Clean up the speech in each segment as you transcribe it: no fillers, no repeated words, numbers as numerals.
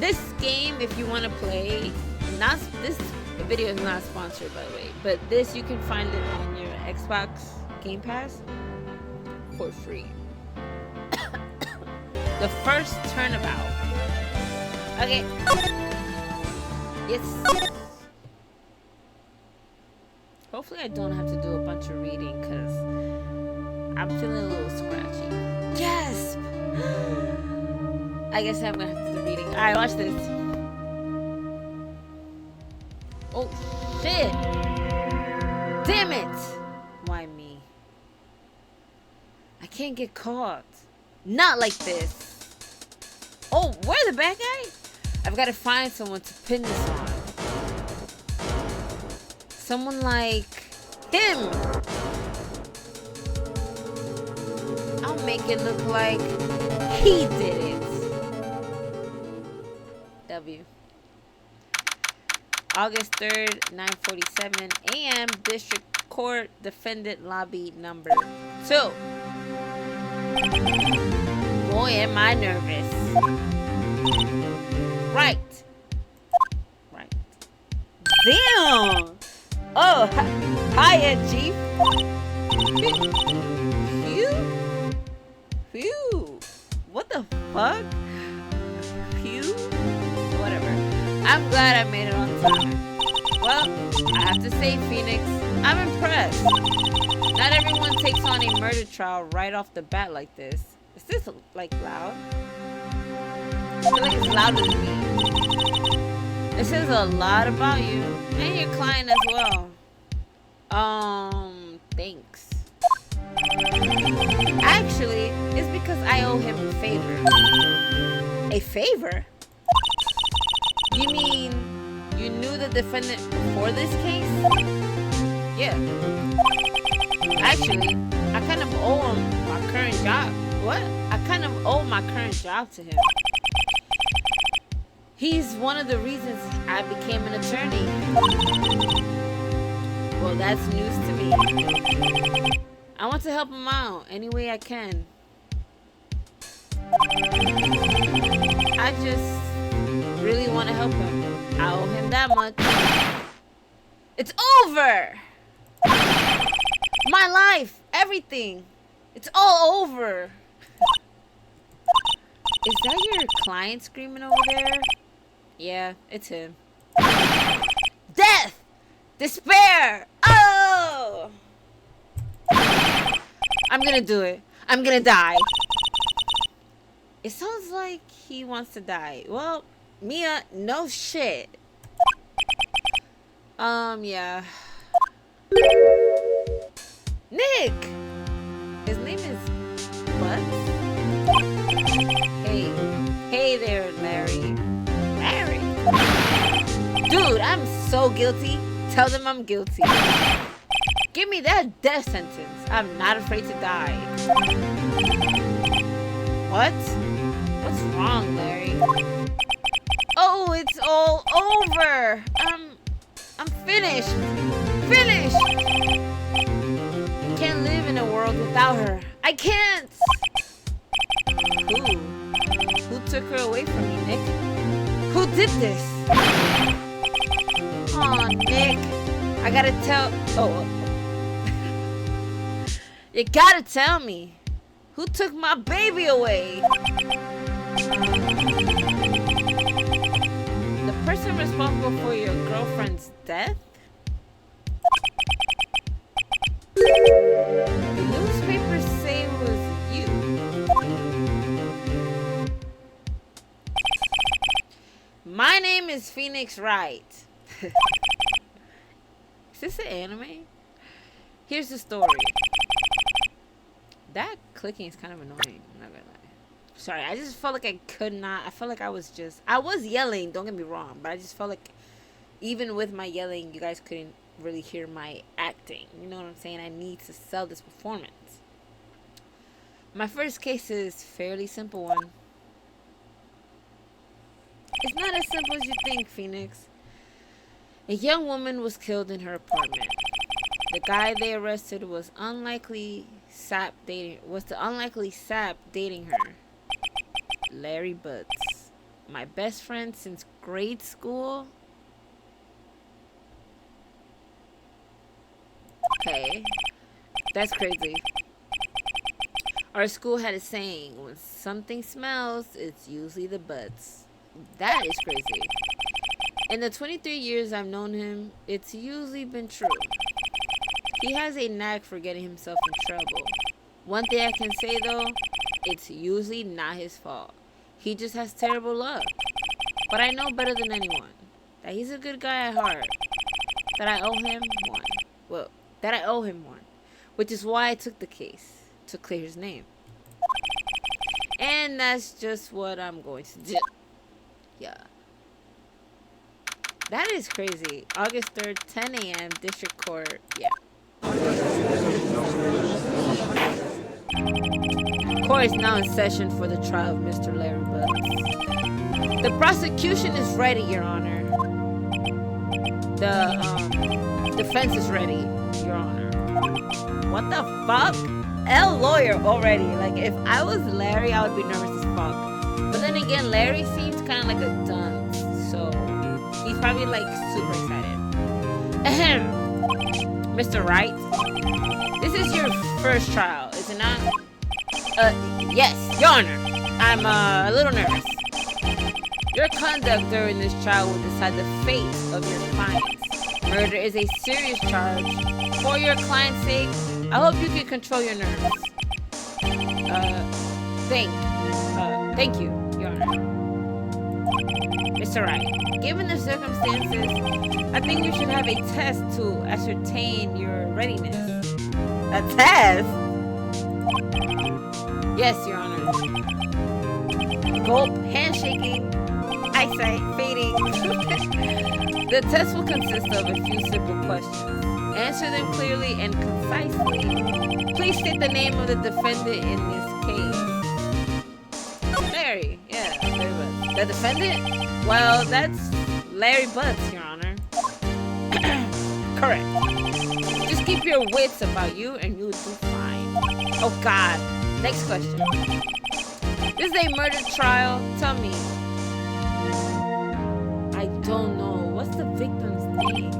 This game, if you want to play, not this video is not sponsored by the way, but this you can find it on your Xbox Game Pass for free. The first turnabout. Okay. Yes. Hopefully I don't have to do a bunch of reading because I'm feeling a little scratchy. Yes! I guess I'm gonna have to do reading. Alright, watch this. Oh, shit! Damn it! Why me? I can't get caught. Not like this. Oh, where's the bad guy? I've got to find someone to pin this on. Someone like him. I'll make it look like he did it. W. August 3rd, 9:47 a.m. District Court Defendant Lobby number 2. Boy, am I nervous. Right. Damn. Oh, hiya, Chief. Phew. What the fuck? Phew. Whatever. I'm glad I made it on time. Well, I have to say, Phoenix, I'm impressed. Not everyone takes on a murder trial right off the bat like this. Is this, like, loud? I feel like it's louder than me. It says a lot about you and your client as well. Thanks. Actually, it's because I owe him a favor. A favor? You mean you knew the defendant before this case? Yeah. Actually, I kind of owe him my current job. What? I kind of owe my current job to him. He's one of the reasons I became an attorney. Well, that's news to me. I want to help him out any way I can. I just really want to help him. I owe him that much. It's over! My life, everything. It's all over. Is that your client screaming over there? Yeah, it's him. Death! Despair! Oh! I'm gonna do it. I'm gonna die. It sounds like he wants to die. Well, Mia, no shit. Yeah. Nick! His name is Butts? Hey there, Larry. Larry? Dude, I'm so guilty. Tell them I'm guilty. Give me that death sentence. I'm not afraid to die. What? What's wrong, Larry? Oh, it's all over. I'm finished. Finished! Can't live in a world without her. I can't! Who took her away from me, Nick? Who did this? Aw, Nick. I gotta tell... Oh. You gotta tell me. Who took my baby away? The person responsible for your girlfriend's death? The newspapers say it was you. My name is Phoenix Wright. Is this an anime? Here's the story. That clicking is kind of annoying. I'm not gonna lie. Sorry, I just felt like I could not. I felt like I was yelling, don't get me wrong, but I just felt like even with my yelling, you guys couldn't really hear my acting. You know what I'm saying? I need to sell this performance. My first case is fairly simple one. It's not as simple as you think, Phoenix. A young woman was killed in her apartment. The guy they arrested was the unlikely sap dating her. Larry Butts. My best friend since grade school? Okay. That's crazy. Our school had a saying, when something smells, it's usually the butts. That is crazy. In the 23 years I've known him, it's usually been true. He has a knack for getting himself in trouble. One thing I can say though, it's usually not his fault. He just has terrible luck. But I know better than anyone that he's a good guy at heart. That I owe him one. That I owe him one. Which is why I took the case. To clear his name. And that's just what I'm going to do. Yeah. That is crazy. August 3rd, 10 a.m. District Court. Yeah. Court is now in session for the trial of Mr. Larry Butts. The prosecution is ready, Your Honor. The defense is ready, Your Honor. What the fuck? Lawyer already. Like, if I was Larry, I would be nervous as fuck. But then again, Larry seems kind of like a dunce. So, he's probably like super excited. Ahem. Mr. Wright, this is your first trial, is it not? Yes, Your Honor. I'm a little nervous. Your conduct during this trial will decide the fate of your clients. Murder is a serious charge. For your client's sake, I hope you can control your nerves. Thank you, Your Honor. Mr. Wright, given the circumstances, I think we should have a test to ascertain your readiness. A test? Yes, Your Honor. Gulp, handshaking, eyesight fading. The test will consist of a few simple questions. Answer them clearly and concisely. Please state the name of the defendant in this case. Larry. Yeah, Larry Butts. The defendant? Well, that's Larry Butts, Your Honor. Correct. Just keep your wits about you and you'll do fine. Oh, God. Next question. This is a murder trial. Tell me. I don't know. What's the victim's name?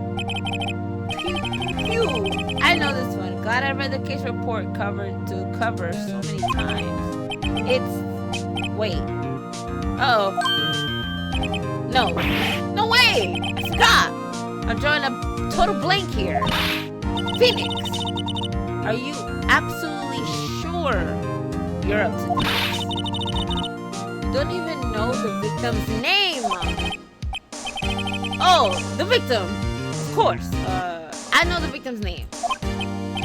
Phew. I know this one. Glad I read the case report cover so many times. It's... Wait. Uh oh. No. No way! I forgot! I'm drawing a total blank here. Phoenix! Are you absolutely sure you're up to this? You don't even know the victim's name! Oh, the victim! Of course. I know the victim's name.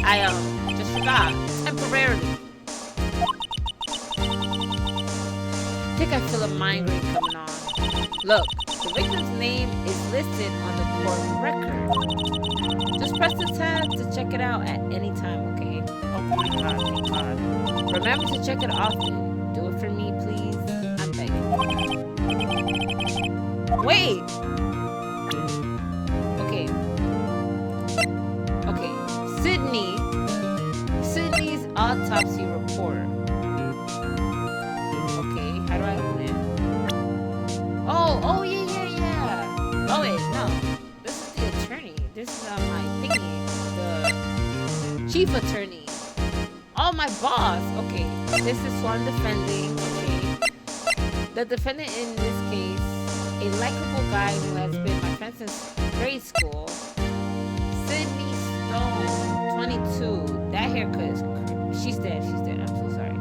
I just forgot. Temporarily. I think I feel a migraine coming on. Look, the victim's name is listed on the court record. Just press the tab to check it out at any time, okay? Oh my God, thank God. Remember to check it often. Do it for me, please. I'm begging. Wait! Okay. Sydney's autopsy report. Okay, how do I open it? Oh, yeah. Oh, wait, no. This is the attorney. This is my thingy. The chief attorney. Oh, my boss. Okay, this is who I'm defending. Okay. The defendant in this case, a likable guy who has been my friend since grade school. Sydney Stone, 22. That haircut is... She's dead. I'm so sorry.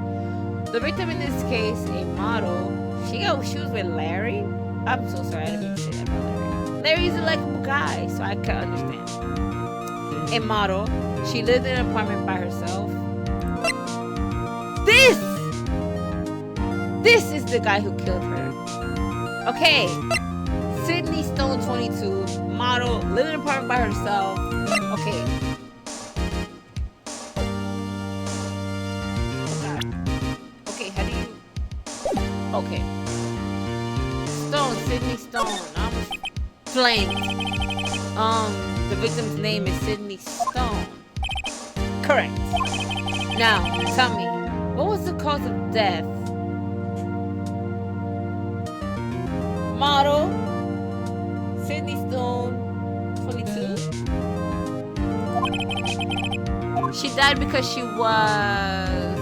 The victim in this case, a model. She was with Larry? I'm so sorry, I didn't mean to say that about Larry. Larry's a likable guy, so I can understand. A model. She lived in an apartment by herself. This is the guy who killed her. Okay. Sydney Stone, 22. Model. Lived in an apartment by herself. Okay. Oh, God. Okay, how do you... Okay. Stone, Sydney Stone. I'm blanked. The victim's name is Sydney Stone. Correct. Now, tell me, what was the cause of death? Model. Sydney Stone, 22. She died because she was...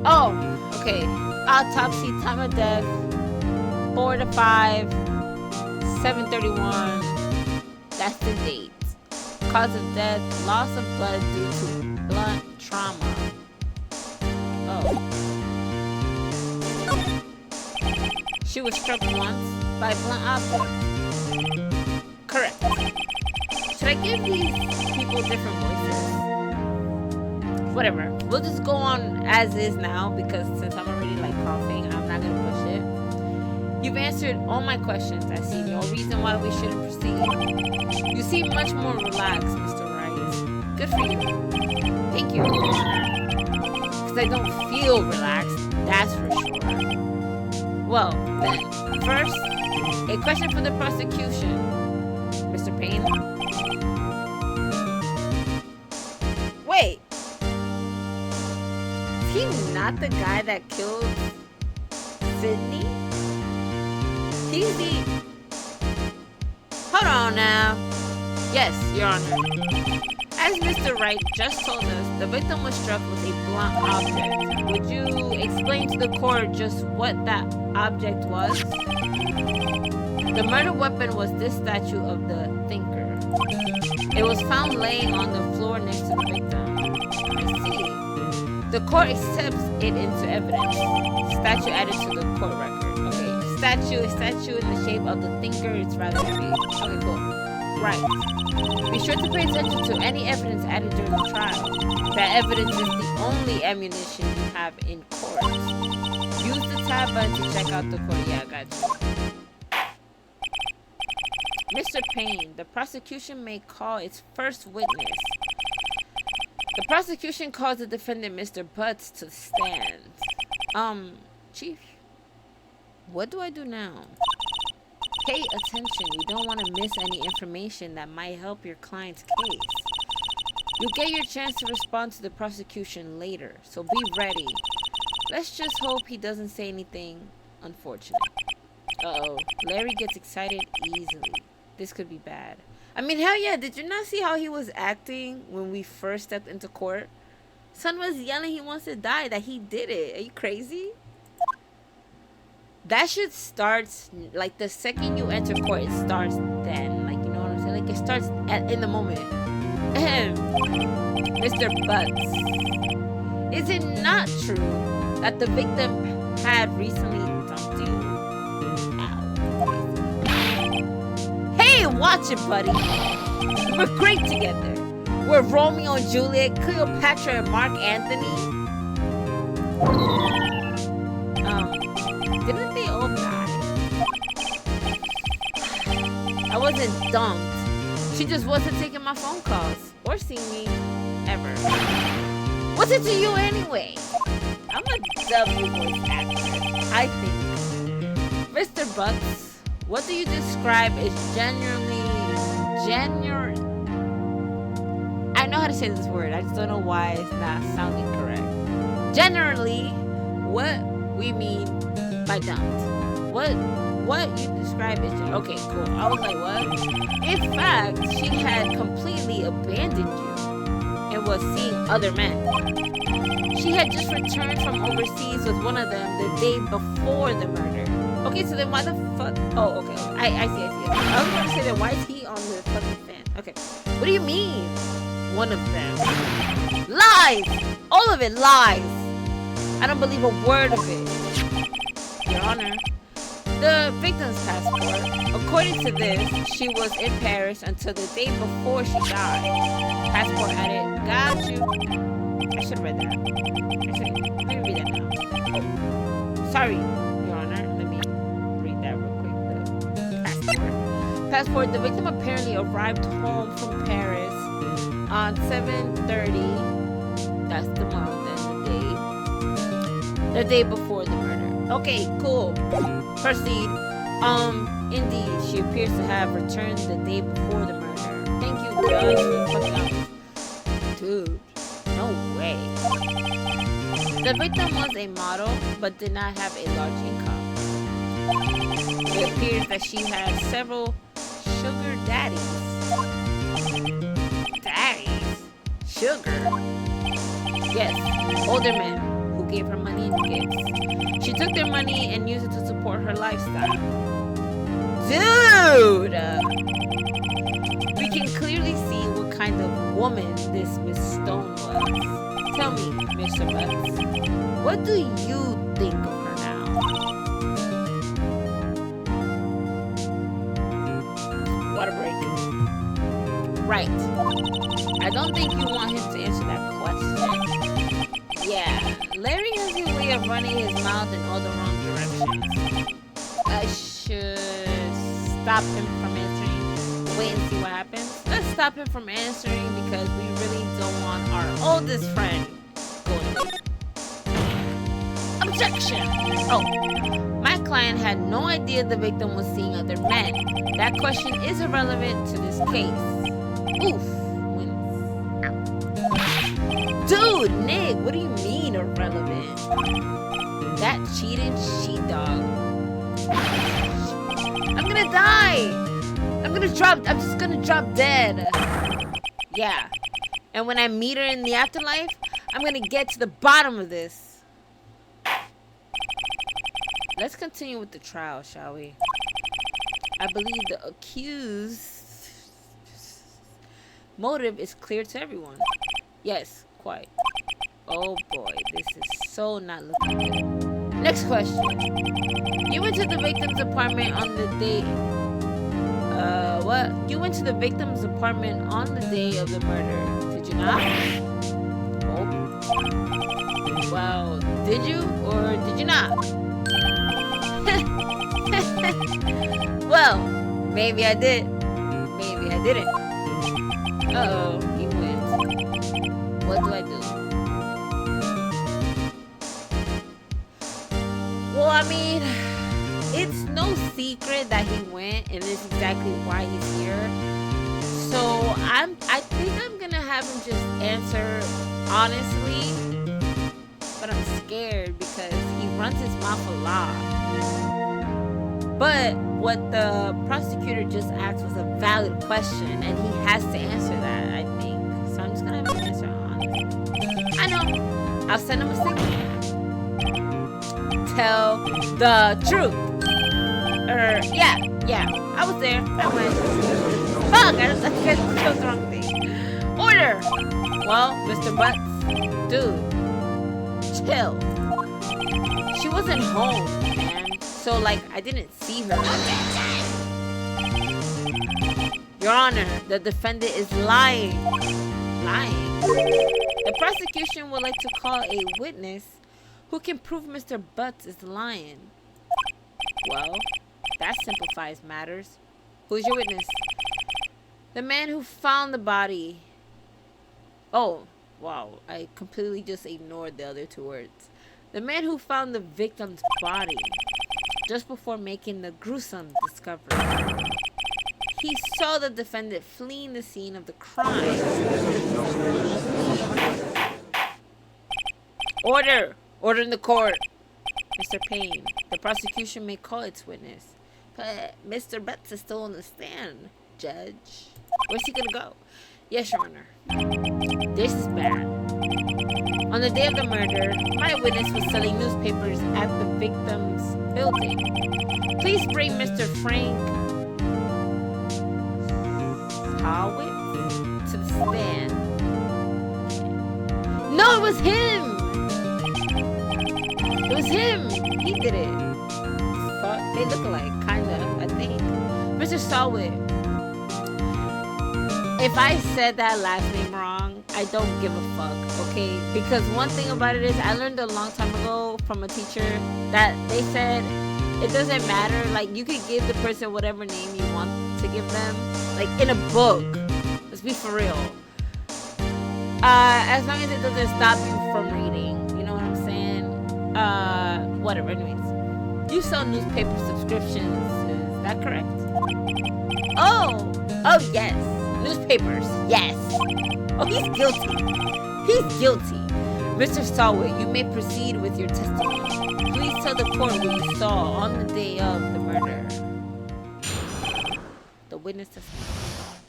Oh, okay. Autopsy, time of death, 4 to 5, 7:31. That's the date. Cause of death, loss of blood due to blunt trauma. Oh. She was struck once by a blunt object. Correct. Should I give these people different voices? Whatever. We'll just go on as is now because since I'm already like coughing, I'm not gonna push it. You've answered all my questions. I see no reason why we shouldn't proceed. You seem much more relaxed, Mr. Wright. Good for you. Thank you. Because I don't feel relaxed, that's for sure. Well, then, first, a question for the prosecution. Mr. Payne? Wait. Is he not the guy that killed Sydney? He's the... Hold on now. Yes, Your Honor. As Mr. Wright just told us, the victim was struck with a blunt object. Would you explain to the court just what that object was? The murder weapon was this statue of the Thinker. It was found laying on the floor next to the victim. I see. The court accepts it into evidence. Statue added to the court record. Okay, a statue in the shape of the Thinker. It's rather heavy. Okay, cool. Right. Be sure to pay attention to any evidence added during the trial. That evidence is the only ammunition you have in court. Use the tab button to check out the court. Yeah, I got you. Mr. Payne, the prosecution may call its first witness. The prosecution calls the defendant, Mr. Butts, to stand. Chief, what do I do now? Pay attention. You don't want to miss any information that might help your client's case. You'll get your chance to respond to the prosecution later, so be ready. Let's just hope he doesn't say anything unfortunate. Uh-oh. Larry gets excited easily. This could be bad. I mean, hell yeah, did you not see how he was acting when we first stepped into court? Son was yelling he wants to die, that he did it. Are you crazy? That shit starts, like, the second you enter court, it starts then. Like, you know what I'm saying? Like, it starts in the moment. Mr. Butts, is it not true that the victim had recently dumped you? Ow. Hey, watch it, buddy. We're great together. We're Romeo and Juliet, Cleopatra and Mark Anthony. Didn't they all die? I wasn't dumped. She just wasn't taking my phone calls or seeing me ever. What's it to you anyway? I'm a W voice actor, I think. Mr. Butts, what do you describe as genuinely... I know how to say this word. I just don't know why it's not sounding correct. Generally, what we mean by dumped. What you describe as... Okay, cool. I was like, what? In fact, she had completely abandoned you and was seeing other men. She had just returned from overseas with one of them the day before the murder. Okay, so then why the fuck... Oh, okay. I see. I was going to say that why is he on the fucking fan? Okay. What do you mean? One of them. Lies! All of it lies! I don't believe a word of it. Your Honor. The victim's passport. According to this, she was in Paris until the day before she died. Passport added. Got you. I should have read that. Let me read that now. Oh. Sorry, Your Honor. Let me read that real quick. The passport. The victim apparently arrived home from Paris on 7:30. That's the month and the day before the murder. Okay, cool. Proceed. Indeed, she appears to have returned the day before the murder. Thank you, Judge. Dude, no way. The victim was a model, but did not have a large income. It appears that she had several sugar daddies. Daddies? Sugar? Yes, older men who gave her money and gifts. She took their money and used it to support her lifestyle. Dude! We can clearly see what kind of woman this Miss Stone was. Tell me, Mr. Butts, what do you think of her now? Water break. Right. I don't think you want him to answer that question. Yeah, Larry has a way of running his mouth in all the wrong directions. I should stop him from answering. Wait and see what happens. Let's stop him from answering because we really don't want our oldest friend going away. Objection! Oh, my client had no idea the victim was seeing other men. That question is irrelevant to this case. Oof. Dude, Nick, what do you mean irrelevant? That cheating sheepdog. I'm gonna die! I'm just gonna drop dead. Yeah. And when I meet her in the afterlife, I'm gonna get to the bottom of this. Let's continue with the trial, shall we? I believe the accused motive is clear to everyone. Yes, quite. Oh boy, this is so not looking good. Next question. You went to the victim's apartment on the day... what? You went to the victim's apartment on the day of the murder, did you not? Oh. Well, did you or did you not? Well, maybe I did. Maybe I didn't. Uh-oh, he wins. What do I do? Well, I mean, it's no secret that he went, and it's exactly why he's here. So I think I'm gonna have him just answer honestly, but I'm scared because he runs his mouth a lot. But what the prosecutor just asked was a valid question, and he has to answer that, I think. So I'm just gonna have him answer honestly. I know. I'll send him a signal. Tell the truth. Yeah. I was there. I went. Fuck! I chose the wrong thing. Order! Well, Mr. Butts, dude, chill. She wasn't home, man. So, like, I didn't see her. Your Honor, the defendant is lying. Lying? The prosecution would like to call a witness who can prove Mr. Butts is lying. Well, that simplifies matters. Who's your witness? The man who found the body. Oh, wow. I completely just ignored the other two words. The man who found the victim's body just before making the gruesome discovery. He saw the defendant fleeing the scene of the crime. Order! Order in the court. Mr. Payne, the prosecution may call its witness. But Mr. Butts is still on the stand, Judge. Where's he gonna go? Yes, Your Honor. This is bad. On the day of the murder, my witness was selling newspapers at the victim's building. Please bring Mr. Frank Howitt to the stand. No, it was him! It was him! He did it. Fuck, they look alike, kinda, I think. Mr. Stallwood. If I said that last name wrong, I don't give a fuck, okay? Because one thing about it is, I learned a long time ago from a teacher that they said it doesn't matter. Like, you could give the person whatever name you want to give them. Like, in a book. Let's be for real. As long as it doesn't stop you from reading. You know what I'm saying? Whatever, anyways. You sell newspaper subscriptions, is that correct? Oh, yes. Newspapers, yes. Oh, he's guilty. He's guilty. Mr. Stallwood, you may proceed with your testimony. Please tell the court what you saw on the day of the murder. The witness testimony.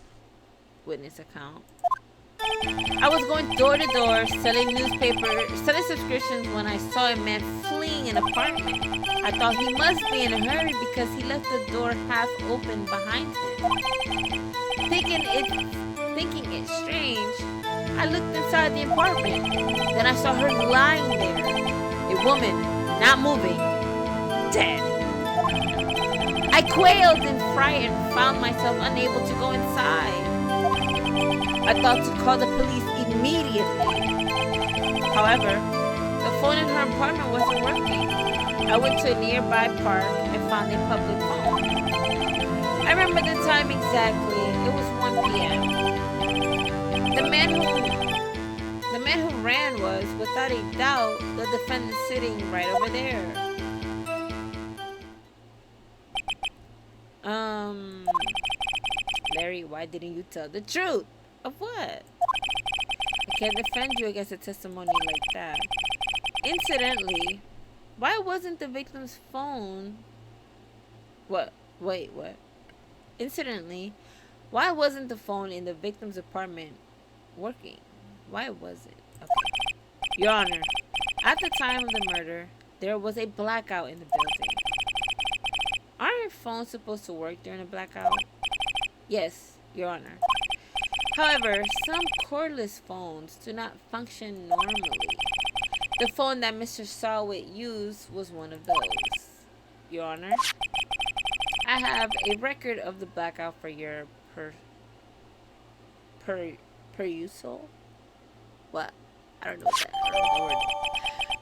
Witness account. I was going door to door selling subscriptions when I saw a man fleeing an apartment. I thought he must be in a hurry because he left the door half open behind him. Thinking it's strange, I looked inside the apartment. Then I saw her lying there. A woman, not moving, dead. I quailed and frightened, found myself unable to go inside. I thought to call the police immediately. However, the phone in her apartment wasn't working. I went to a nearby park and found a public phone. I remember the time exactly. It was 1 p.m. The man who ran was, without a doubt, the defendant sitting right over there. Larry, why didn't you tell the truth? Of what? I can't defend you against a testimony like that. Incidentally, why wasn't the victim's phone... What? Wait, what? Incidentally, why wasn't the phone in the victim's apartment working? Why was it? Okay. Your Honor, at the time of the murder, there was a blackout in the building. Aren't phones supposed to work during a blackout? Yes, Your Honor. However, some cordless phones do not function normally. The phone that Mr. Stallwood used was one of those. Your Honor, I have a record of the blackout for your perusal. What? I don't know what that. I don't know the word.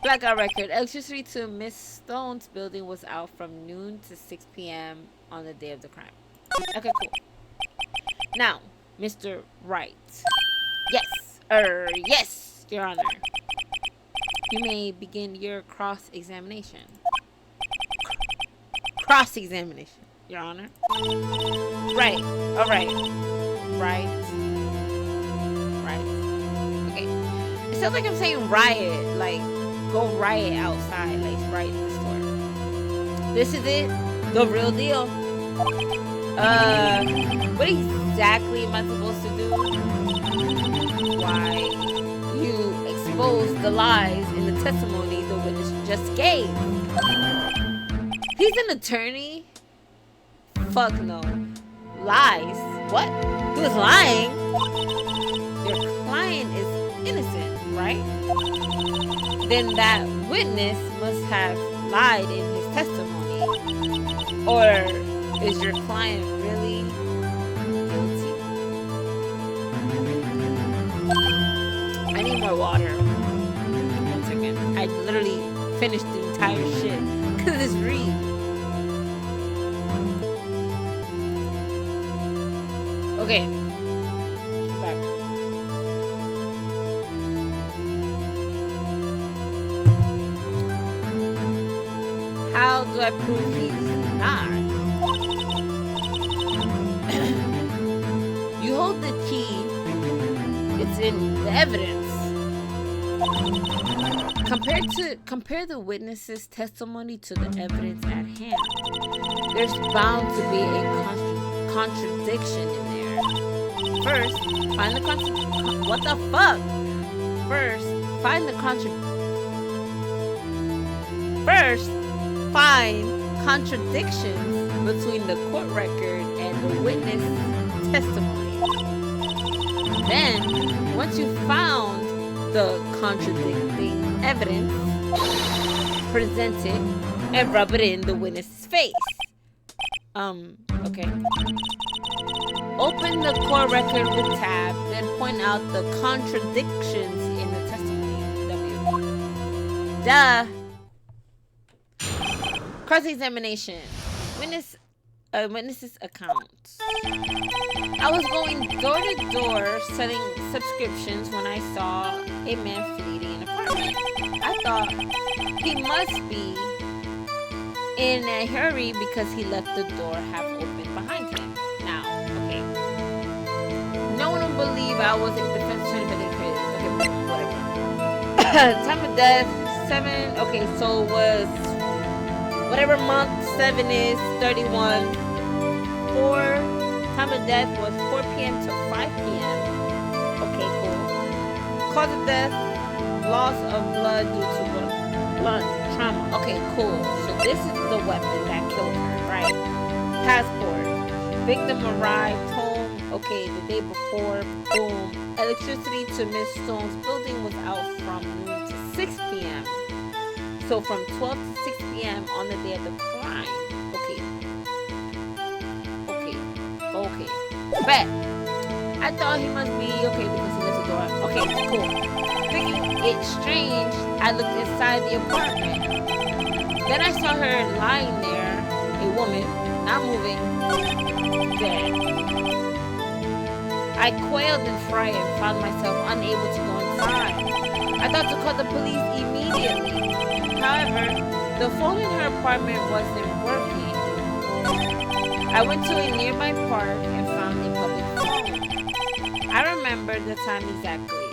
Blackout record. Electricity to Miss Stone's building was out from noon to 6 p.m. on the day of the crime. Okay, cool. Now, Mr. Wright. Yes. Yes, Your Honor. You may begin your cross-examination. Cross-examination, Your Honor. Right. All right. Right. Okay. It sounds like I'm saying riot. Like, go riot outside. Like, riot the store. This is it. The real deal. What exactly am I supposed to do? Why, you exposed the lies in the testimony the witness just gave. He's an attorney? Fuck no. Lies? What? He was lying? Your client is innocent, right? Then that witness must have lied in his testimony. Or is your client really guilty? I need more water. 1 second. I literally finished the entire shit because of this read. Okay. I'm back. How do I prove he's not? You hold the key. It's in the evidence. Compare the witness's testimony to the evidence at hand. There's bound to be a contradiction in there. First, find the what the fuck? First, find contradictions between the court record and the witness testimony. Then, once you've found the contradicting evidence, present it and rub it in the witness's face. Okay. Open the court record with tab, then point out the contradictions in the testimony. W. Duh. Cross-examination. Witness's account. I was going door to door selling subscriptions when I saw a man fleeing an apartment. I thought he must be in a hurry because he left the door half open behind him. Now, okay. No one will believe I was a defense attorney, but they crazy. Okay, whatever. Time of death 7. Okay, so it was whatever month 7 is, 31. 4. Time of death was 4 p.m. to 5 p.m. Okay, cool. Cause of death, loss of blood due to blood trauma. Okay, cool. So this is the weapon that killed her, right? Passport. Victim arrived home, okay, the day before. Boom. Electricity to Miss Stone's building was out from noon to 6 p.m. So from 12 to 6 p.m. on the day of the crime. Okay. Bet. I thought he must be okay because he lives a door. Okay, cool. Thinking it strange, I looked inside the apartment. Then I saw her lying there, a woman, not moving, dead. I quailed in fright and found myself unable to go inside. I thought to call the police immediately. However, the phone in her apartment wasn't working. I went to a nearby park and found a public phone. I remember the time exactly.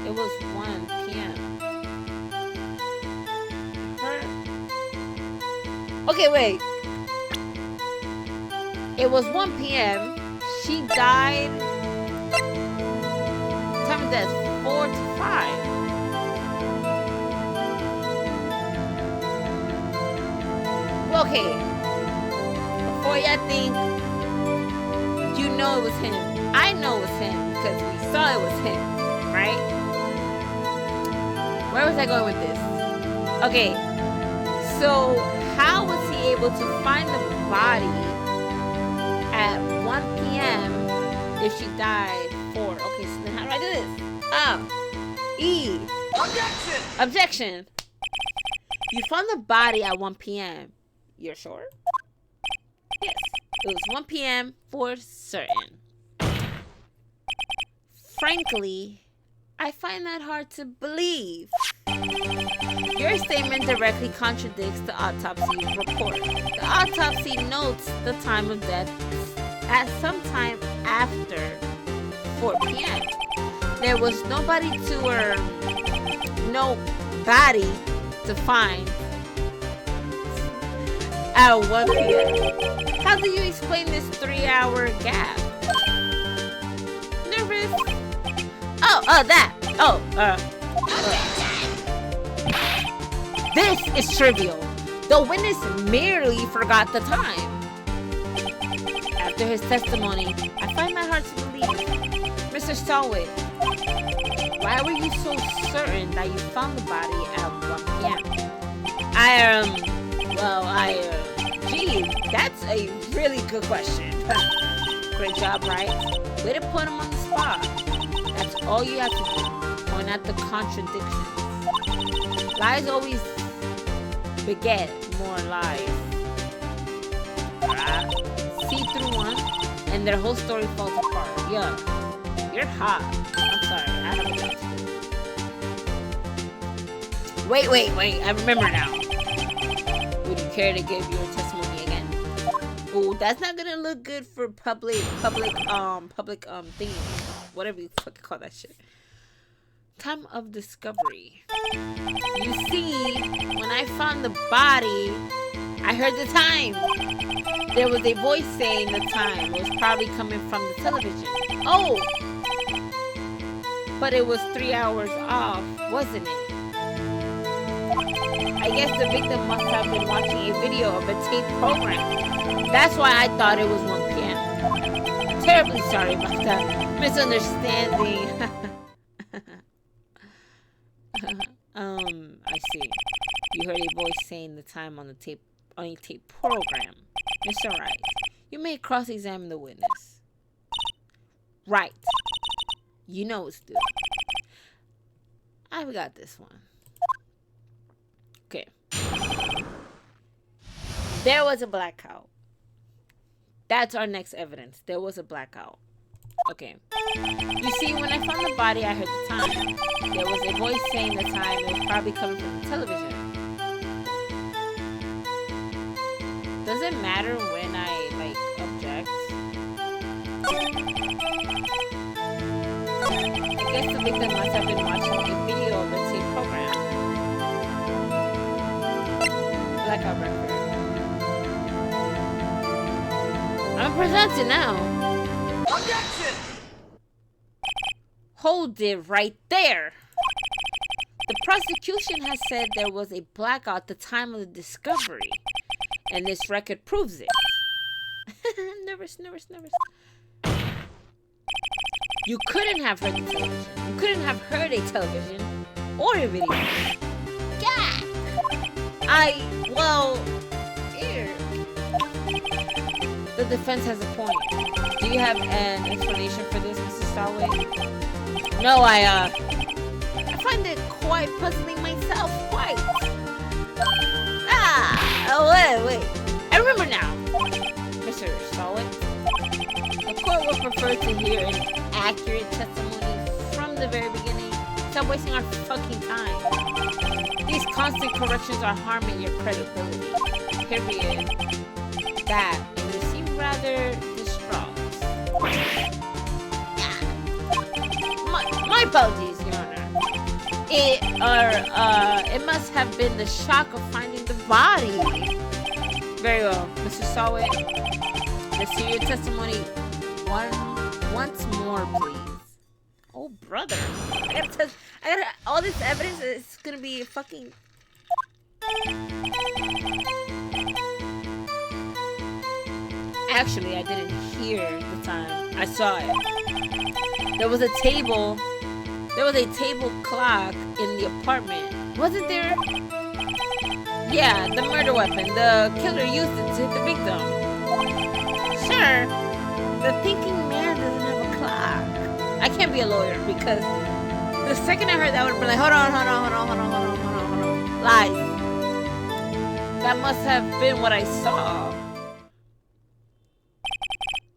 It was 1 p.m. Okay, wait. It was 1 p.m. She died. Time of death 4 to 5. Okay. Before y'all think, you know it was him. I know it was him because we saw it was him, right? Where was I going with this? Okay. So how was he able to find the body at 1 p.m. if she died 4? Okay, so then how do I do this? Objection. You found the body at 1 p.m. You're sure? Yes. It was 1 p.m. for certain. Frankly, I find that hard to believe. Your statement directly contradicts the autopsy report. The autopsy notes the time of death at some time after 4 p.m. There was nobody to her, no body to find at 1 p.m. How do you explain this 3-hour gap? Nervous? This is trivial. The witness merely forgot the time. After his testimony, I find that hard to believe. Mr. Stallwood, why were you so certain that you found the body at 1 p.m.? Gee, that's a really good question. Great job, Wright. Way to put him on the spot. That's all you have to do. Point out the contradictions. Lies always beget more lies. See through one, and their whole story falls apart. Yeah, you're hot. I'm sorry, I have a job to do. Wait, I remember now. Would you care to give your testimony again? Oh, that's not gonna look good for public thing. Whatever you fucking call that shit. Time of discovery. You see, when I found the body, I heard the time. There was a voice saying the time. It was probably coming from the television. Oh! But it was 3 hours off, wasn't it? I guess the victim must have been watching a video of a tape program. That's why I thought it was 1 p.m. Terribly sorry about that misunderstanding. I see. You heard a voice saying the time on a tape program. Mr. Wright, you may cross-examine the witness. Right. You know it's due. I've got this one. Okay. There was a blackout. That's our next evidence. There was a blackout. Okay. You see, when I found the body, I heard the time. There was a voice saying the time. It was probably coming from the television. Does it matter when I, object? guess the victim must have been watching a video of the tape program. Blackout record. I'm presenting now. Objection! Hold it right there. The prosecution has said there was a blackout at the time of the discovery, and this record proves it. Nervous. You couldn't have heard the television. You couldn't have heard a television or a video. Yeah. Here. The defense has a point. Do you have an explanation for this, Mrs. Stallway? No, I find it quite puzzling myself, quite. Wait. I remember now. Mr. Stallway, the court will prefer to hear an accurate testimony from the very beginning. Stop wasting our fucking time. These constant corrections are harming your credibility. Period. That, and you seem rather distraught. My apologies, Your Honor. It must have been the shock of finding the body. Very well, Mr. Stallway. Let's hear your testimony once more, please. Oh, brother. I gotta all this evidence is gonna be fucking... Actually, I didn't hear the time. I saw it. There was a table clock in the apartment. Wasn't there? Yeah, the murder weapon. The killer used it to hit the victim. Sure. The thinking man doesn't have a clock. I can't be a lawyer because the second I heard that, I would have been like, hold on. Lies. That must have been what I saw.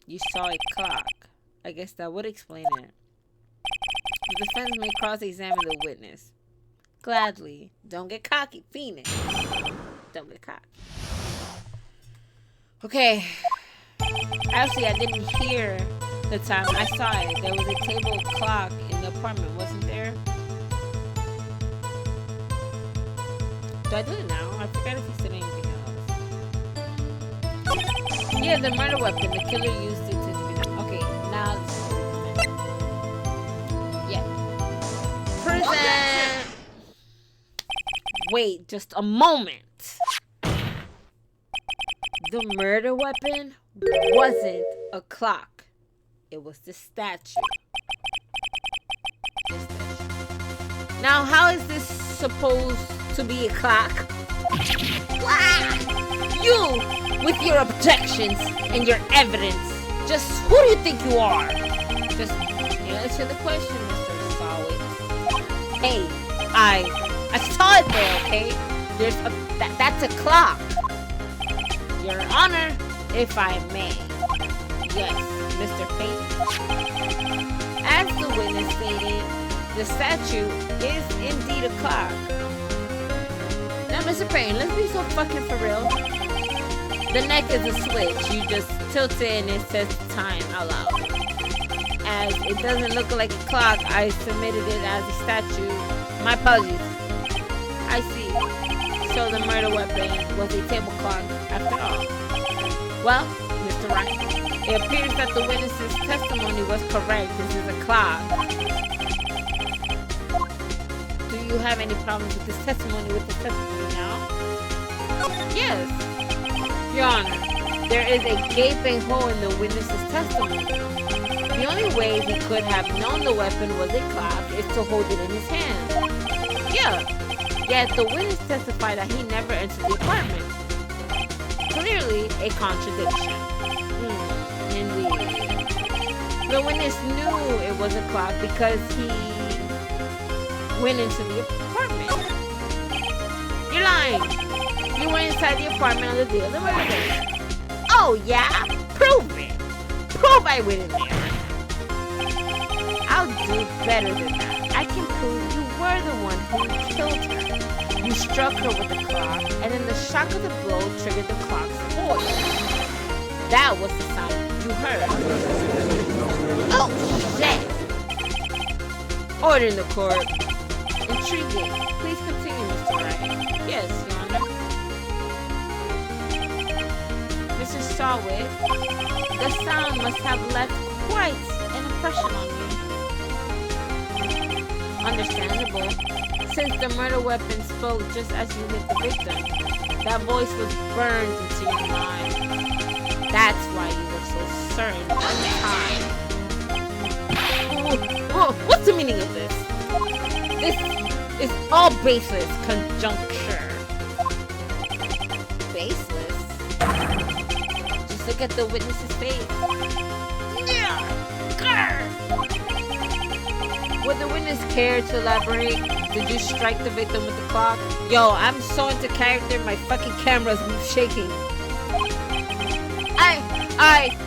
You saw a clock. I guess that would explain it. The defense may cross-examine the witness. Gladly. Don't get cocky, Phoenix. Don't get cocky. Okay. Actually, I didn't hear the time. I saw it. There was a table clock in the apartment, wasn't there? Do I do it now? I forgot if he said anything else. Yeah, the murder weapon. The killer used it to... Okay, now... Yeah. Prison! Wait, just a moment. The murder weapon wasn't a clock. It was the statue. Now, how is this supposed to be a clock? You, with your objections and your evidence, just who do you think you are? Just answer the question, Mr. Stallway. Hey, I saw it there, okay? That's a clock. Your Honor, if I may. Yes, Mr. Payne. As the witness stated, the statue is indeed a clock. Now, Mr. Payne, let's be so fucking for real. The neck is a switch. You just tilt it and it says time out loud. As it doesn't look like a clock, I submitted it as a statue. My apologies. I see. So the murder weapon was a table clock after all. Well, Mr. Wright, it appears that the witness's testimony was correct. This is a clock. Do you have any problems with this testimony now? Yes. Your Honor, there is a gaping hole in the witness's testimony. The only way he could have known the weapon was a clock is to hold it in his hand. Yeah. Yet the witness testified that he never entered the apartment. Clearly a contradiction. Indeed. The witness knew it was a clock because he went into the apartment. You're lying. You went inside the apartment on the day of the murder. Oh yeah? Prove it. Prove I went in there. I'll do better than that. I can prove you were the one who killed her. You struck her with the clock, and then the shock of the blow triggered the clock's voice. That was the sound you heard. Oh, shit! Order in the court. Intriguing. Please continue, Mr. Wright. Yes, Your Honor. Mr. Sawit, the sound must have left quite an impression on you. Understandable. Since the murder weapon spoke just as you hit the victim, that voice was burned into your mind. That's why you were so certain at the time. Whoa, what's the meaning of this? This is all baseless conjuncture. Baseless? Just look at the witness's face. Would the witness care to elaborate? Did you strike the victim with the clock? Yo, I'm so into character, my fucking camera's shaking.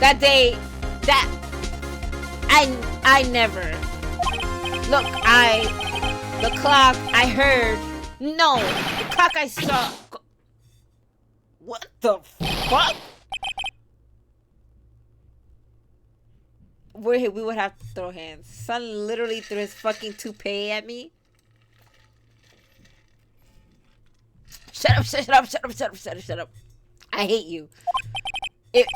That day, I never. Look, the clock I heard. No, the clock I saw. What the fuck? We would have to throw hands. Son literally threw his fucking toupee at me. Shut up. I hate you. It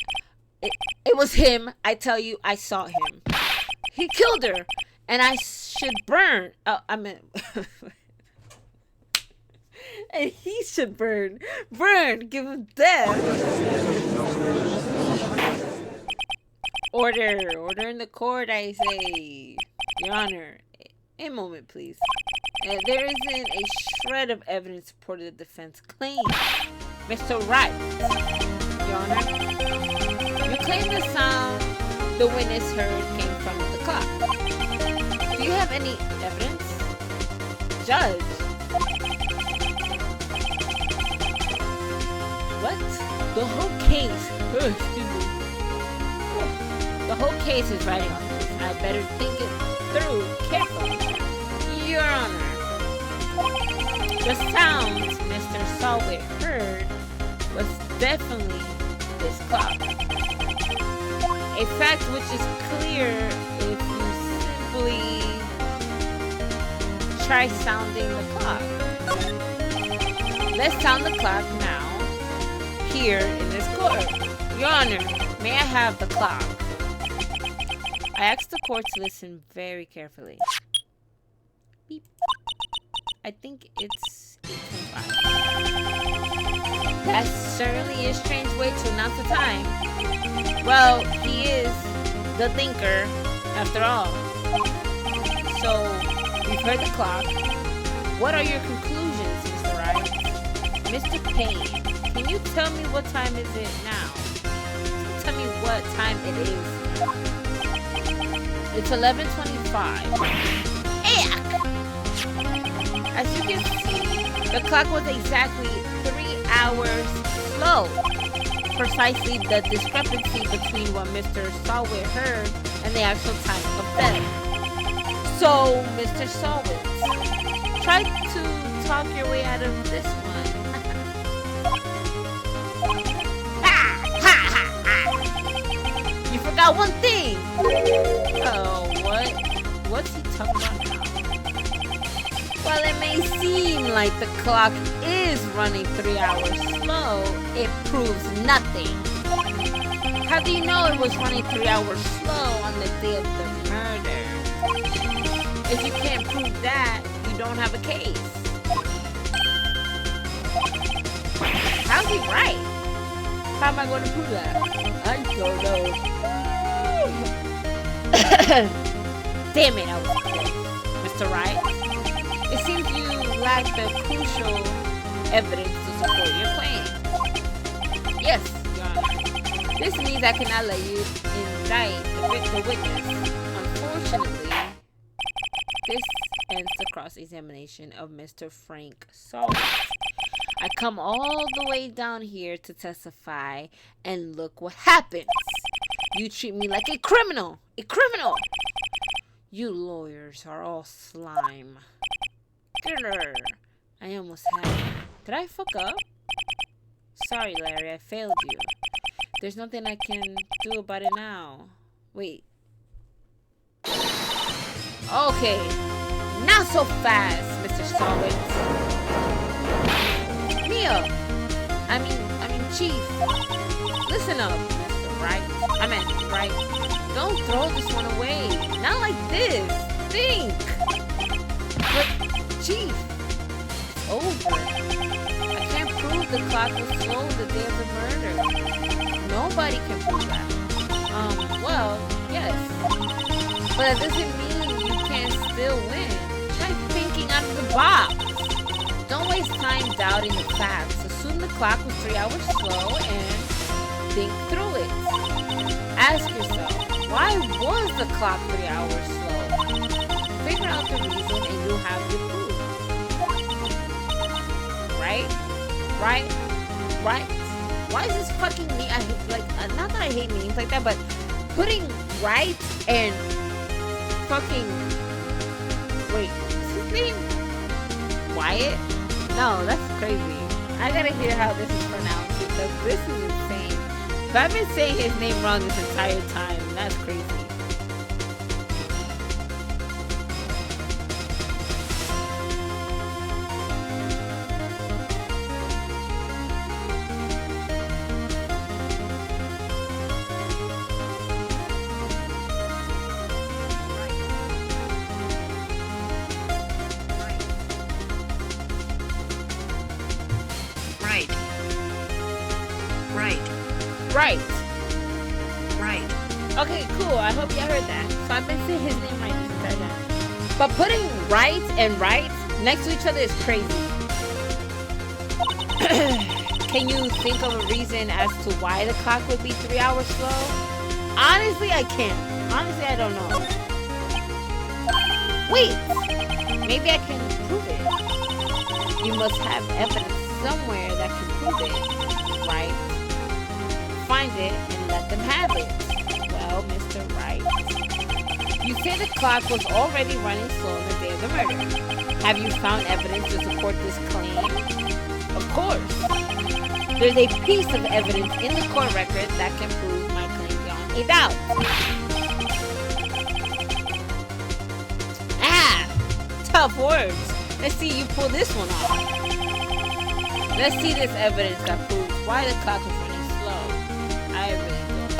was him. I tell you, I saw him. He killed her. And I should burn. Oh, I meant. And he should burn. Burn. Give him death. Order in the court, I say. Your Honor, a moment, please. There isn't a shred of evidence supporting the defense claim. Mr. Wright, Your Honor, you claim the sound the witness heard came from the clock. Do you have any evidence? Judge. What? The whole case. Excuse me. The whole case is riding on this. I better think it through carefully. Your Honor, the sounds Mr. Sawit heard was definitely this clock. A fact which is clear if you simply try sounding the clock. Let's sound the clock now, here in this court. Your Honor, may I have the clock? I asked the court to listen very carefully. Beep. I think it's 8:25. That certainly is a strange way to announce the time. Well, he is the thinker, after all. So, we've heard the clock. What are your conclusions, Mr. Wright? Mr. Payne, can you tell me what time is it now? Tell me what time it is. It's 11:25. As you can see, the clock was exactly 3 hours slow. Precisely the discrepancy between what Mr. Sawit heard and the actual time of death. So, Mr. Sawit, try to talk your way out of this one. You forgot one thing. Oh, what? What's he talking about now? While it may seem like the clock is running 3 hours slow, it proves nothing. How do you know it was running 3 hours slow on the day of the murder? If you can't prove that, you don't have a case. How's he right? How am I going to prove that? I don't know. Damn it, I was close. Mr. Wright, it seems you lack the crucial evidence to support your claim. Yes, Your Honor. This means I cannot let you indict the witness. Unfortunately, this ends the cross-examination of Mr. Frank Sawit. I come all the way down here to testify, and look what happens. You treat me like a criminal. A criminal! You lawyers are all slime. Grr. I almost had it. Did I fuck up? Sorry, Larry, I failed you. There's nothing I can do about it now. Wait. Okay. Not so fast, Mr. Stallings. Mia. I mean, Chief. Listen up, Mr. Wright. Wright. Don't throw this one away. Not like this. Think. But, Chief, it's over. I can't prove the clock was slow the day of the murder. Nobody can prove that. Well, yes. But that doesn't mean you can't still win. Try thinking out of the box. Don't waste time doubting the facts. Assume the clock was 3 hours slow and think through it. Ask yourself, why was the clock 3 hours slow? Figure out the reason and you'll have your proof. Right? Why is this fucking me? I hate, like, not that I hate memes like that, but putting Wright and fucking, wait, what's his name? Wyatt? No, that's crazy. I gotta hear how this is pronounced because this is insane. But I've been saying his name wrong this entire time. That's crazy. Right. Okay, cool. I hope y'all heard that. So I've been saying his name right this entire time. But putting Wright and Wright next to each other is crazy. Can you think of a reason as to why the clock would be 3 hours slow? Honestly, I can't. Honestly, I don't know. Wait! Maybe I can prove it. You must have evidence somewhere that can prove it, right? Find it and let them have it. Well, Mr. Wright, you say the clock was already running slow on the day of the murder. Have you found evidence to support this claim? Of course. There's a piece of evidence in the court record that can prove my claim beyond a doubt. Tough words. Let's see you pull this one off. Let's see this evidence that proves why the clock was running slow. I really don't.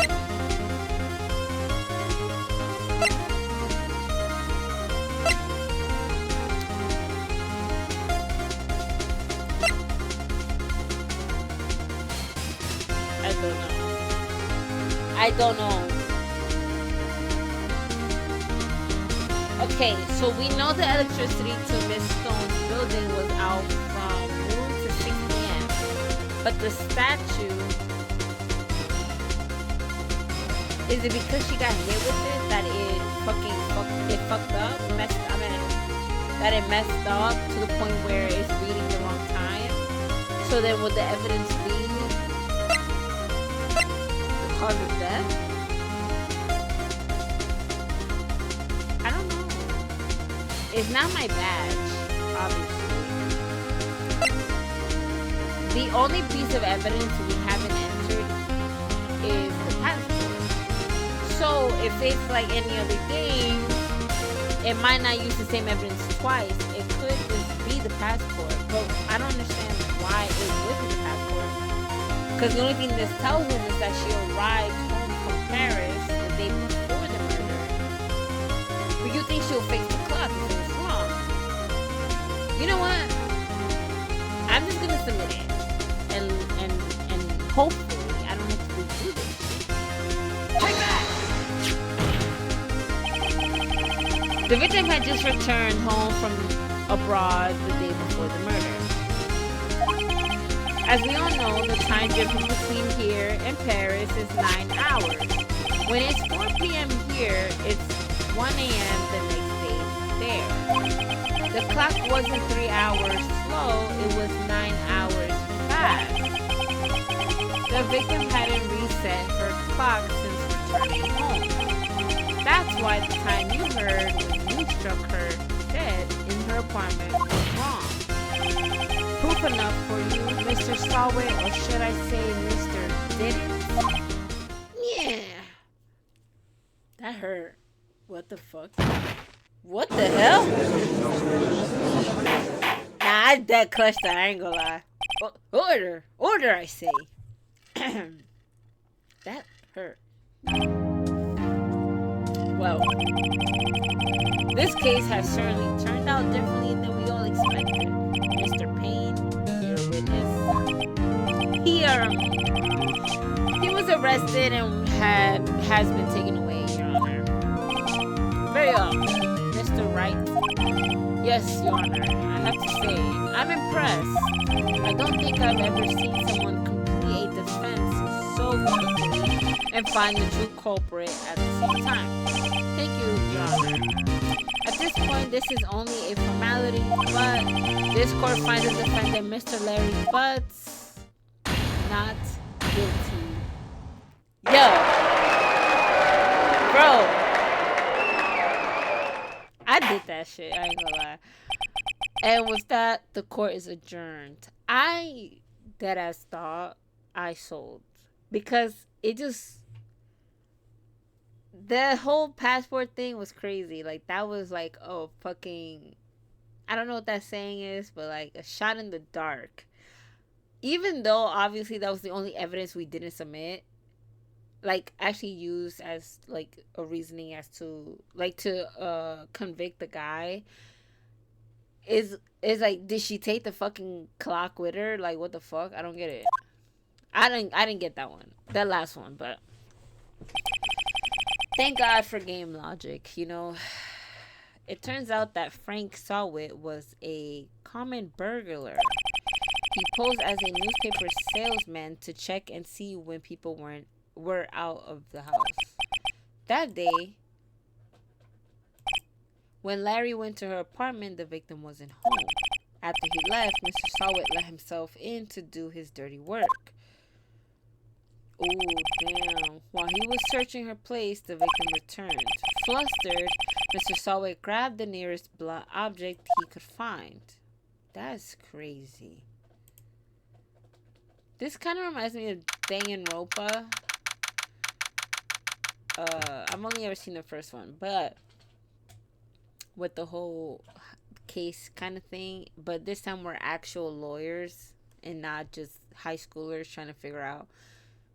I don't know. Okay, so we know the electricity to Miss Stone's building was out from noon to 6 p.m. But the statue, is it because she got hit with it that it fucked up? That it messed up to the point where it's reading the wrong time? So then would the evidence be the cause of death? It's not my badge, obviously. The only piece of evidence we haven't entered is the passport. So if it's like any other game, it might not use the same evidence twice. It could just be the passport. But I don't understand why it would be the passport. Because the only thing this tells us is that she arrived home from Paris the day before the murder. But you think she'll fix the clock if it was wrong? You know what? I'm just gonna submit it, and hopefully I don't have to redo this. Take that! The victim had just returned home from abroad the day before the murder. As we all know, the time difference between here and Paris is 9 hours. When it's 4 p.m. here, it's 1 a.m. the next day there. The clock wasn't 3 hours slow, it was 9 hours fast. The victim hadn't reset her clock since returning home. That's why the time you heard when you struck her dead in her apartment was wrong. Proof enough for you, Mr. Stallway, or should I say Mr. Didn't? Yeah. That hurt. What the fuck? What the hell? Nah, I dead clutched that. I ain't gonna lie. Order, I say. That hurt. Well, this case has certainly turned out differently than we all expected. Mr. Payne, your witness, he was arrested and has been taken away, Your Honor. Very well, Mr. Wright. Yes, Your Honor. I have to say, I'm impressed. I don't think I've ever seen someone complete a defense so quickly and find the true culprit at the same time. Thank you, Your Honor. At this point, this is only a formality, but this court finds the defendant, Mr. Larry Butts, not guilty. Yo, bro, I did that shit. I ain't gonna lie. And with that, the court is adjourned. I deadass thought I sold because it just. The whole passport thing was crazy. Like, that was like, oh, fucking, I don't know what that saying is, but like a shot in the dark. Even though obviously that was the only evidence we didn't submit, like actually used as like a reasoning as to like to convict the guy, is like, did she take the fucking clock with her? Like, what the fuck? I don't get it. I didn't get that one. That last one, but thank God for game logic, you know. It turns out that Frank Sawit was a common burglar. He posed as a newspaper salesman to check and see when people were out of the house. That day, when Larry went to her apartment, the victim wasn't home. After he left, Mr. Sawit let himself in to do his dirty work. Oh, damn. While he was searching her place, the victim returned. Flustered, Mr. Sawit grabbed the nearest blunt object he could find. That's crazy. This kind of reminds me of Danganronpa. I've only ever seen the first one, but with the whole case kind of thing. But this time we're actual lawyers and not just high schoolers trying to figure out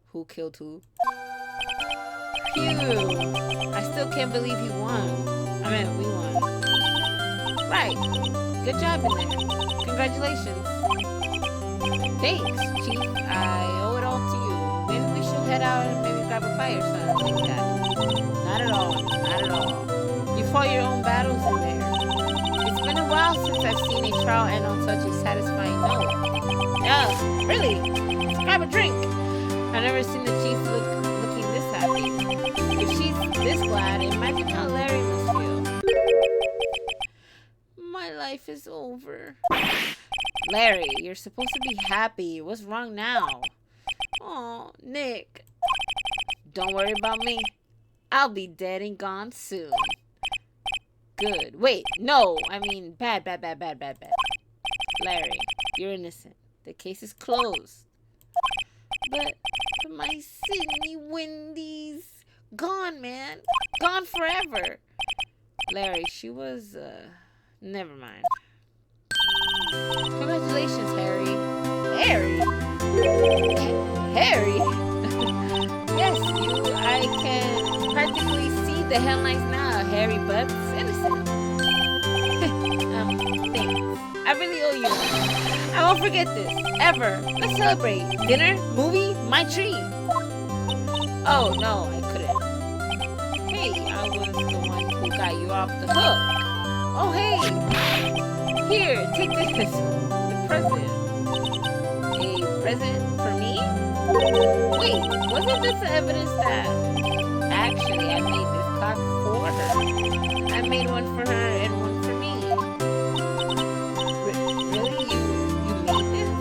who killed who. Phew. I still can't believe he won. I mean, we won. Right. Good job in there. Congratulations. Thanks, Chief. I owe it all to you. Maybe we should head out and maybe grab a bite or something like that. Not at all. Not at all. You fought your own battles in there. It's been a while since I've seen a trial end on such a satisfying note. Yeah, really? Let's grab a drink. I've never seen the Chief looking this happy. If she's this glad, imagine how Larry must feel. My life is over. Larry, you're supposed to be happy. What's wrong now? Oh, Nick. Don't worry about me. I'll be dead and gone soon. Good. Wait, no. I mean, bad. Larry, you're innocent. The case is closed. But my Sydney Wendy's gone, man. Gone forever. Larry, she was, never mind. Congratulations, Harry. Harry? Harry? Yes, I can practically see the headlines now. Harry Butts, innocent. Thanks. I really owe you. I won't forget this, ever. Let's celebrate. Dinner, movie, my treat. Oh, no, I couldn't. Hey, I was the one who got you off the hook. Oh, hey. Here, take this. The present. A present for me? Wait, wasn't this evidence that actually I made this clock for her? I made one for her and one for me. Really? You made this?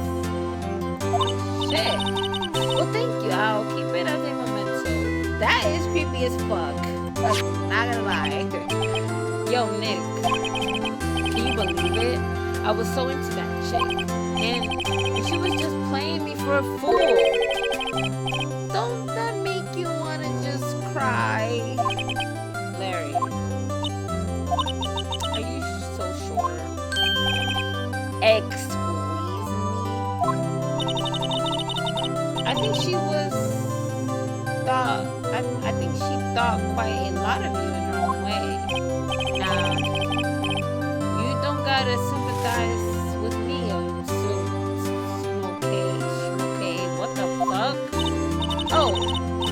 Shit. Well, thank you. I'll keep it as a memento. That is creepy as fuck. Not gonna lie. Yo, Nick. Can you believe it? I was so into that chick. And she was just playing me for a fool. Don't that make you want to just cry? Larry. think she was thought. I think she thought quite a lot of you in her own way. Now, you don't gotta sympathize with me, okay? What the fuck? Oh,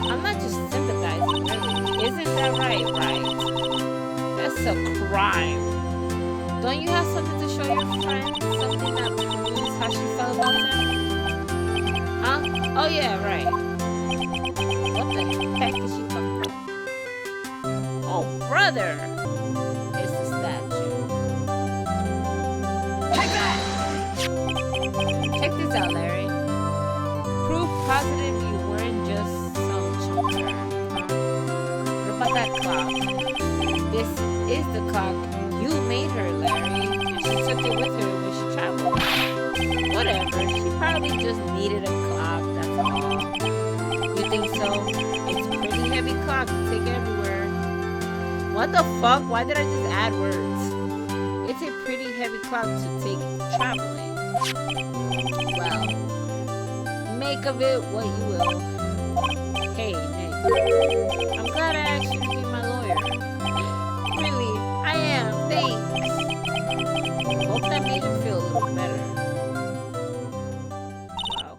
I'm not just sympathizing, really. Isn't that right? That's a crime. Don't you have something to show your friend? Something that proves how she felt about them? Huh? Oh yeah, right. What the heck is she talking about? Oh, brother! It's the statue. Take that! Check this out, Larry. Proof positive you weren't just some chumper. Huh? What about that clock? This is the clock you made her, Larry. And she took it with her when she traveled. Whatever. She probably just needed a clock, that's all. You think so? It's a pretty heavy clock to take everywhere. What the fuck? Why did I just add words? It's a pretty heavy clock to take traveling. Well, make of it what you will. Hey, Nick. I'm glad I asked you to be my lawyer. Really, I am. Thanks. Hope that made you feel a little better. Wow.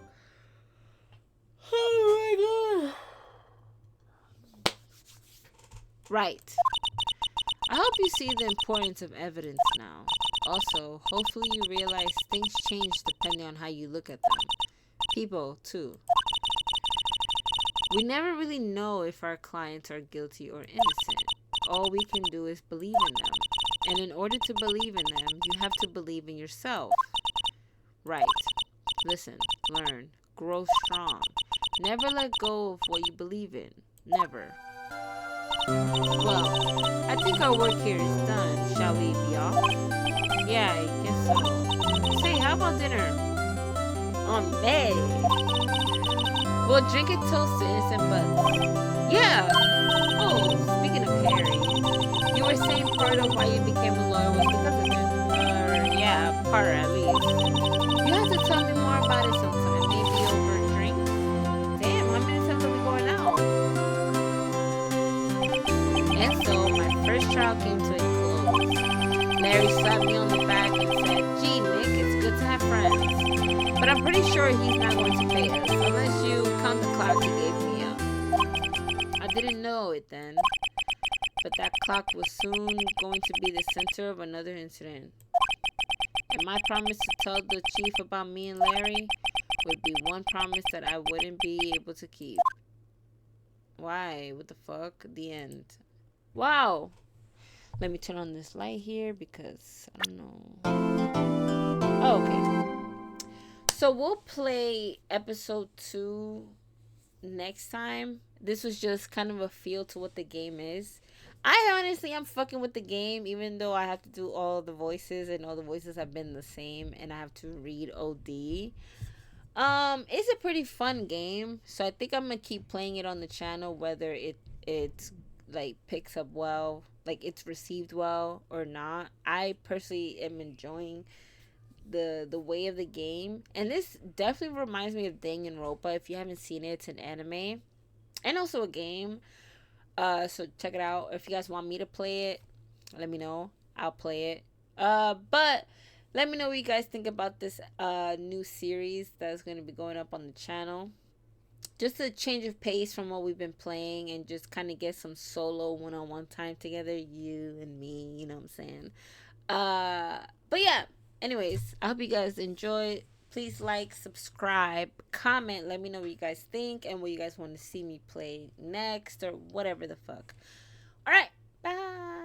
Oh my god. Right. I hope you see the importance of evidence now. Also, hopefully you realize things change depending on how you look at them. People, too. We never really know if our clients are guilty or innocent. All we can do is believe in them. And in order to believe in them, you have to believe in yourself. Right. Listen, learn, grow strong. Never let go of what you believe in. Never. Well, I think our work here is done. Shall we be off? Yeah, I guess so. Say, how about dinner? On May. We'll drink a toast to innocent buds. Yeah. Oh, speaking of Harry, you were saying part of why you became a lawyer was because of him. Yeah, part at least. You have to tell me more about it sometime. Maybe over drinks. Damn, how many times are we going out? And so, my first trial came to a close. Larry slapped me on the back and said, "Gee, Nick, it's good to have friends. But I'm pretty sure he's not going to pay us, unless you count the clock he gave me up." I didn't know it then, but that clock was soon going to be the center of another incident. And my promise to tell the chief about me and Larry would be one promise that I wouldn't be able to keep. Why? What the fuck? The end. Wow. Let me turn on this light here because I don't know. Oh, okay. So we'll play episode 2 next time. This was just kind of a feel to what the game is. I'm fucking with the game, even though I have to do all the voices and all the voices have been the same and I have to read OD. It's a pretty fun game, so I think I'm gonna keep playing it on the channel, whether it's like picks up well, like it's received well or not. I personally am enjoying the way of the game, and this definitely reminds me of Danganronpa. If you haven't seen it, it's an anime and also a game. So check it out. If you guys want me to play it, let me know. I'll play it. But let me know what you guys think about this new series that's going to be going up on the channel. Just a change of pace from what we've been playing and just kind of get some solo one-on-one time together, you and me, you know what I'm saying? But yeah, anyways, I hope you guys enjoyed. Please like, subscribe, comment, let me know what you guys think and what you guys want to see me play next or whatever the fuck. All right, bye.